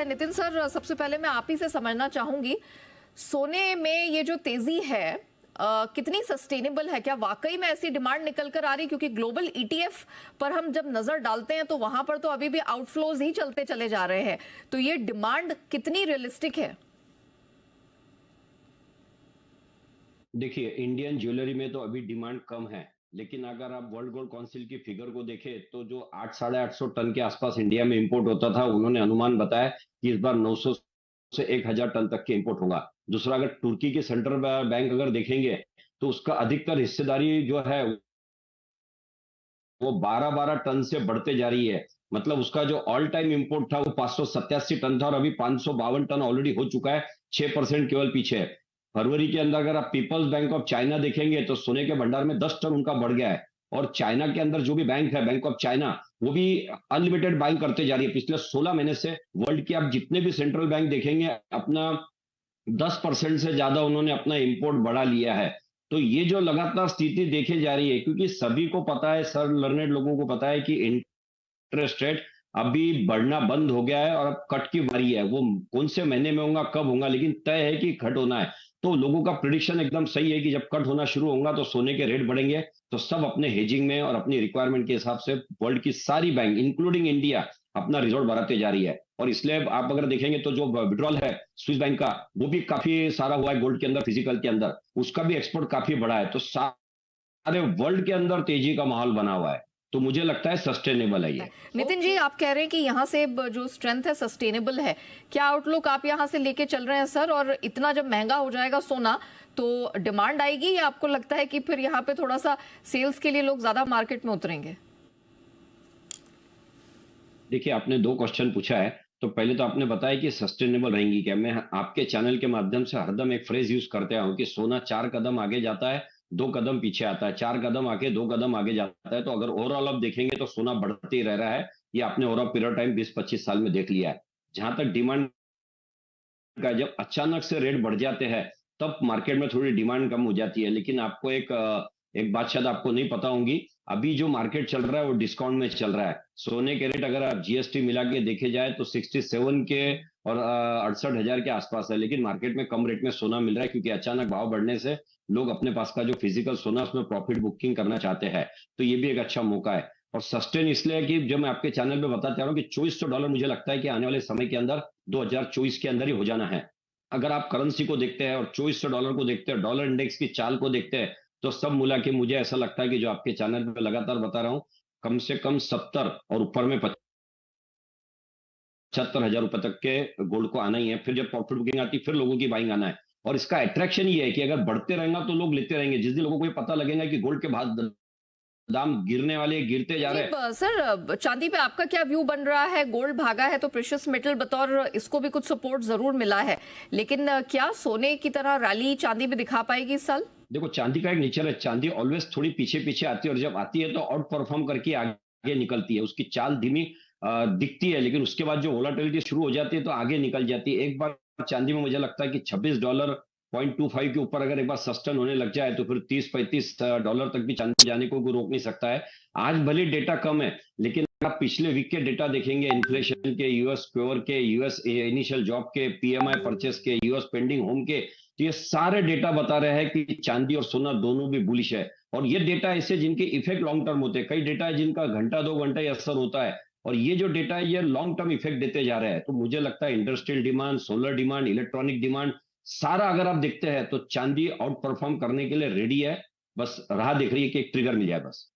है नितिन सर, सबसे पहले मैं आप ही से समझना चाहूंगी, सोने में ये जो तेजी है कितनी सस्टेनेबल है? क्या वाकई में ऐसी डिमांड निकल कर आ रही? क्योंकि ग्लोबल ईटीएफ पर हम जब नजर डालते हैं तो वहां पर तो अभी भी आउटफ्लोज ही चलते चले जा रहे हैं, तो ये डिमांड कितनी रियलिस्टिक है? देखिए, इंडियन ज्वेलरी में तो अभी डिमांड कम है, लेकिन अगर आप वर्ल्ड गोल्ड काउंसिल की फिगर को देखें तो जो 800-850 टन के आसपास इंडिया में इंपोर्ट होता था, उन्होंने अनुमान बताया कि इस बार 900 से 1000 टन तक के इंपोर्ट होगा। दूसरा, अगर तुर्की के सेंट्रल बैंक अगर देखेंगे तो उसका अधिकतर हिस्सेदारी जो है वो 12-12 टन से बढ़ते जा रही है। मतलब उसका जो ऑल टाइम इंपोर्ट था वो 587 टन था और अभी 552 टन ऑलरेडी हो चुका है। 6% केवल पीछे है। फरवरी के अंदर अगर आप पीपल्स बैंक ऑफ चाइना देखेंगे तो सोने के भंडार में 10 टन उनका बढ़ गया है। और चाइना के अंदर जो भी बैंक है, बैंक ऑफ चाइना, वो भी अनलिमिटेड बाइंग करते जा रही है। पिछले 16 महीने से वर्ल्ड के आप जितने भी सेंट्रल बैंक देखेंगे, अपना 10% से ज्यादा उन्होंने अपना इंपोर्ट बढ़ा लिया है। तो ये जो लगातार स्थिति देखी जा रही है, क्योंकि सभी को पता है, सर लर्नेड लोगों को पता है कि इंटरेस्ट रेट अभी बढ़ना बंद हो गया है और अब कट की बारी है। वो कौन से महीने में होगा, कब होगा, लेकिन तय है कि कट होना है। तो लोगों का प्रिडिक्शन एकदम सही है कि जब कट होना शुरू होगा तो सोने के रेट बढ़ेंगे। तो सब अपने हेजिंग में और अपनी रिक्वायरमेंट के हिसाब से वर्ल्ड की सारी बैंक इंक्लूडिंग इंडिया अपना रिजल्ट बढ़ाते जा रही है। और इसलिए आप अगर देखेंगे तो जो विड्रॉल है स्विस बैंक का, वो भी काफी सारा हुआ है गोल्ड के अंदर, फिजिकल के अंदर उसका भी एक्सपोर्ट काफी बढ़ा है। तो सारे वर्ल्ड के अंदर तेजी का माहौल बना हुआ है। तो मुझे लगता है सस्टेनेबल है ये। नितिन जी, आप कह रहे हैं कि यहाँ से जो स्ट्रेंथ है सस्टेनेबल है, क्या आउटलुक आप यहाँ से लेके चल रहे हैं सर? और इतना जब महंगा हो जाएगा सोना तो डिमांड आएगी, या आपको लगता है कि फिर यहाँ पे थोड़ा सा सेल्स के लिए लोग ज्यादा मार्केट में उतरेंगे? देखिए, आपने दो क्वेश्चन पूछा है। तो पहले तो आपने बताया कि सस्टेनेबल रहेंगी क्या। मैं आपके चैनल के माध्यम से हरदम एक फ्रेज यूज करते आया हूं कि सोना 4 कदम आगे जाता है, 2 कदम पीछे आता है, 4 कदम आगे 2 कदम आगे जाता है। तो अगर ओवरऑल आप देखेंगे तो सोना बढ़ते ही रह रहा है। ये आपने ओवरऑल पीरियड टाइम 20-25 साल में देख लिया है। जहां तक डिमांड का, जब अचानक से रेट बढ़ जाते हैं तब मार्केट में थोड़ी डिमांड कम हो जाती है। लेकिन आपको एक बात शायद आपको नहीं पता होंगी, अभी जो मार्केट चल रहा है वो डिस्काउंट में चल रहा है। सोने के रेट अगर आप जीएसटी मिला के देखे जाए तो 67 के और 68,000 के आसपास है। लेकिन मार्केट में कम रेट में सोना मिल रहा है, क्योंकि अचानक भाव बढ़ने से लोग अपने पास का जो फिजिकल सोना उसमें प्रॉफिट बुकिंग करना चाहते हैं। तो ये भी एक अच्छा मौका है। और सस्टेन इसलिए है कि जो मैं आपके चैनल पे बताता रहा हूँ कि $2400 मुझे लगता है कि आने वाले समय के अंदर 2024 के अंदर ही हो जाना है। अगर आप करेंसी को देखते हैं और $2400 को देखते हैं, डॉलर इंडेक्स की चाल को देखते हैं, तो सब मिला के मुझे ऐसा लगता है कि जो आपके चैनल पे लगातार बता रहा हूँ, कम से कम 70 और ऊपर में 75,000 रुपए तक के गोल्ड को आना ही है। फिर जब प्रॉफिट बुकिंग आती है फिर लोगों की बाइंग आना है। और इसका अट्रैक्शन ये है कि अगर बढ़ते रहेगा तो लोग लेते रहेंगे। जिस दिन लोगों को ये पता लगेगा कि गोल्ड के दाम गिरने वाले, गिरते जा जी रहे हैं। सर, चांदी पे आपका क्या व्यू बन रहा है? गोल्ड भागा है तो प्रेशियस मेटल बतौर इसको भी कुछ सपोर्ट जरूर मिला है, लेकिन क्या सोने की तरह रैली चांदी भी दिखा पाएगी इस साल? देखो, चांदी का एक नेचर है, चांदी ऑलवेज थोड़ी पीछे पीछे आती है और जब आती है तो आउट परफॉर्म करके आगे निकलती है। उसकी चाल धीमी दिखती है, लेकिन उसके बाद जो वोलाटिलिटी शुरू हो जाती है तो आगे निकल जाती है। एक बार चांदी में मुझे लगता है कि $26.25 के ऊपर अगर एक बार सस्टेन होने लग जाए तो फिर $30-35 तक भी चांदी जाने को कोई रोक नहीं सकता है। आज भले डेटा कम है, लेकिन आप पिछले वीक के डेटा देखेंगे, इन्फ्लेशन के, यूएस प्योर के, यूएस इनिशियल जॉब के, पीएमआई परचेस के, यूएस पेंडिंग होम के, तो ये सारे डेटा बता रहे हैं कि चांदी और सोना दोनों भी बुलिश है। और ये डेटा ऐसे जिनके इफेक्ट लॉन्ग टर्म होते हैं, कई डेटा है जिनका घंटा 2 घंटा ही असर होता है। और ये जो डेटा है ये लॉन्ग टर्म इफेक्ट देते जा रहे हैं। तो मुझे लगता है industrial demand, solar demand, electronic demand, सारा अगर आप देखते हैं तो चांदी आउट परफॉर्म करने के लिए रेडी है। बस राह देख रही है कि एक ट्रिगर मिल जाए बस।